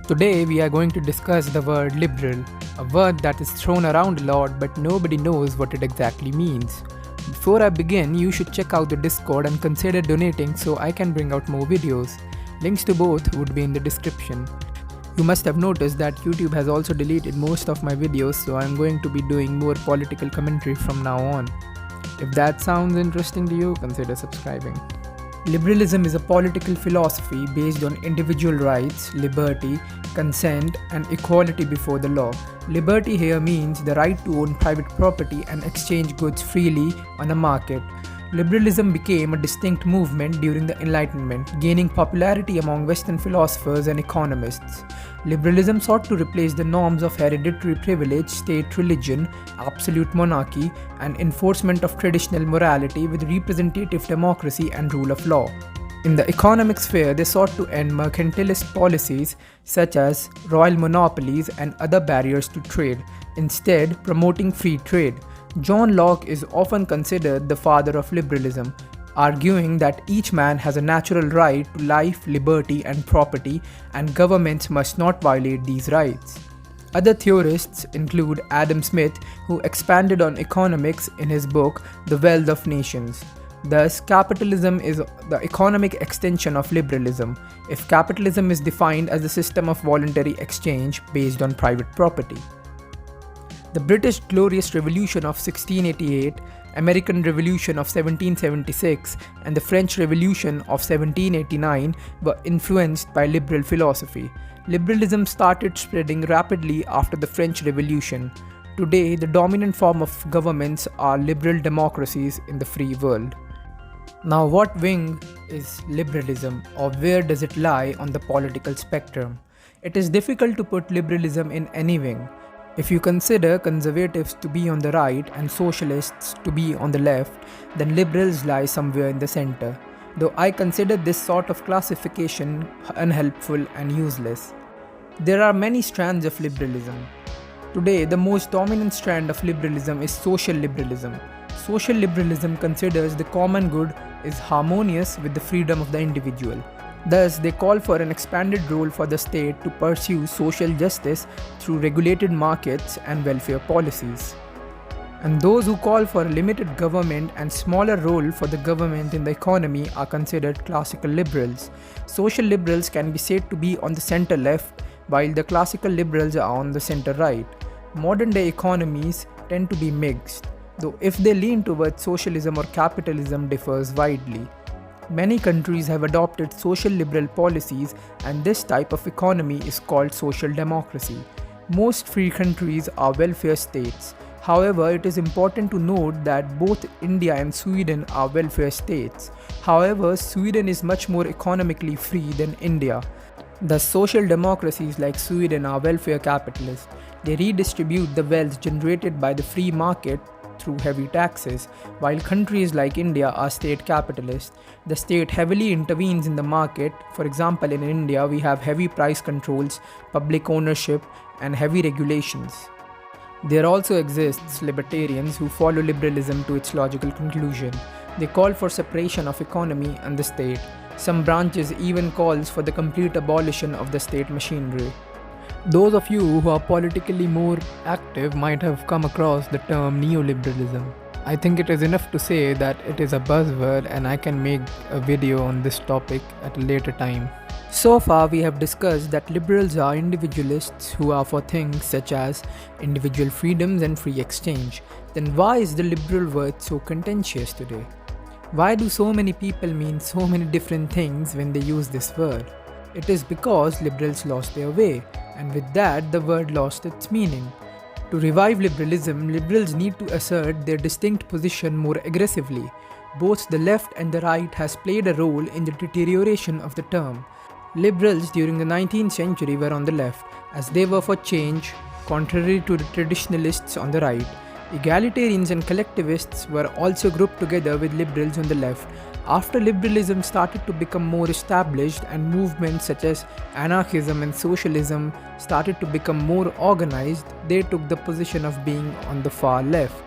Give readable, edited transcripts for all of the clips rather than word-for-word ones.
Today we are going to discuss the word liberal, a word that is thrown around a lot but nobody knows what it exactly means. Before I begin, you should check out the Discord and consider donating so I can bring out more videos. Links to both would be in the description. You must have noticed that YouTube has also deleted most of my videos, so I'm going to be doing more political commentary from now on. If that sounds interesting to you, consider subscribing. Liberalism is a political philosophy based on individual rights, liberty, consent, and equality before the law. Liberty here means the right to own private property and exchange goods freely on a market. Liberalism became a distinct movement during the Enlightenment, gaining popularity among Western philosophers and economists. Liberalism sought to replace the norms of hereditary privilege, state religion, absolute monarchy, and enforcement of traditional morality with representative democracy and rule of law. In the economic sphere, they sought to end mercantilist policies such as royal monopolies and other barriers to trade, instead promoting free trade. John Locke is often considered the father of liberalism, arguing that each man has a natural right to life, liberty, and property, and governments must not violate these rights. Other theorists include Adam Smith, who expanded on economics in his book The Wealth of Nations. Thus, capitalism is the economic extension of liberalism, if capitalism is defined as a system of voluntary exchange based on private property. The British Glorious Revolution of 1688, American Revolution of 1776, and the French Revolution of 1789 were influenced by liberal philosophy. Liberalism started spreading rapidly after the French Revolution. Today, the dominant form of governments are liberal democracies in the free world. Now, what wing is liberalism, or where does it lie on the political spectrum? It is difficult to put liberalism in any wing. If you consider conservatives to be on the right and socialists to be on the left, then liberals lie somewhere in the center, though I consider this sort of classification unhelpful and useless. There are many strands of liberalism. Today, the most dominant strand of liberalism is social liberalism. Social liberalism considers the common good is harmonious with the freedom of the individual. Thus, they call for an expanded role for the state to pursue social justice through regulated markets and welfare policies. And those who call for a limited government and smaller role for the government in the economy are considered classical liberals. Social liberals can be said to be on the center left, while the classical liberals are on the center right. Modern day economies tend to be mixed, though if they lean towards socialism or capitalism differs widely. Many countries have adopted social liberal policies, and this type of economy is called social democracy. Most free countries are welfare states. However, it is important to note that both India and Sweden are welfare states. However, Sweden is much more economically free than India. Thus, social democracies like Sweden are welfare capitalists. They redistribute the wealth generated by the free market through heavy taxes, while countries like India are state capitalist. The state heavily intervenes in the market. For example, in India, we have heavy price controls, public ownership, and heavy regulations. There also exists libertarians who follow liberalism to its logical conclusion. They call for separation of economy and the state. Some branches even calls for the complete abolition of the state machinery. Those of you who are politically more active might have come across the term neoliberalism. I think it is enough to say that it is a buzzword, and I can make a video on this topic at a later time. So far, we have discussed that liberals are individualists who are for things such as individual freedoms and free exchange. Then why is the liberal word so contentious today? Why do so many people mean so many different things when they use this word? It is because liberals lost their way, and with that, the word lost its meaning. To revive liberalism, liberals need to assert their distinct position more aggressively. Both the left and the right has played a role in the deterioration of the term. Liberals during the 19th century were on the left, as they were for change, contrary to the traditionalists on the right. Egalitarians and collectivists were also grouped together with liberals on the left. After liberalism started to become more established and movements such as anarchism and socialism started to become more organized, they took the position of being on the far left.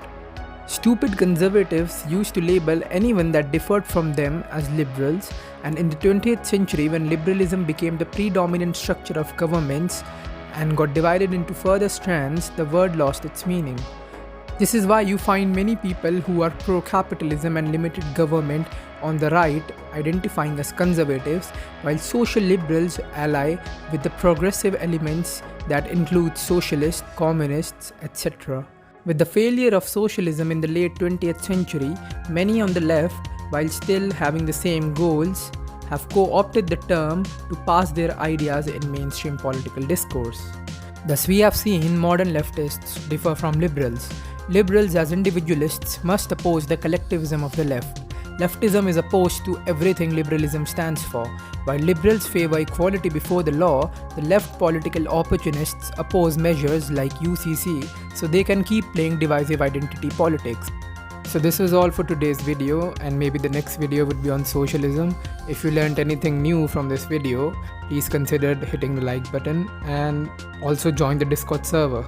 Stupid conservatives used to label anyone that differed from them as liberals, and in the 20th century, when liberalism became the predominant structure of governments and got divided into further strands, the word lost its meaning. This is why you find many people who are pro-capitalism and limited government on the right identifying as conservatives, while social liberals ally with the progressive elements that include socialists, communists, etc. With the failure of socialism in the late 20th century, many on the left, while still having the same goals, have co-opted the term to pass their ideas in mainstream political discourse. Thus, we have seen modern leftists differ from liberals. Liberals as individualists must oppose the collectivism of the left. Leftism is opposed to everything liberalism stands for. While liberals favor equality before the law, the left political opportunists oppose measures like UCC so they can keep playing divisive identity politics. So this was all for today's video, and maybe the next video would be on socialism. If you learned anything new from this video, please consider hitting the like button and also join the Discord server.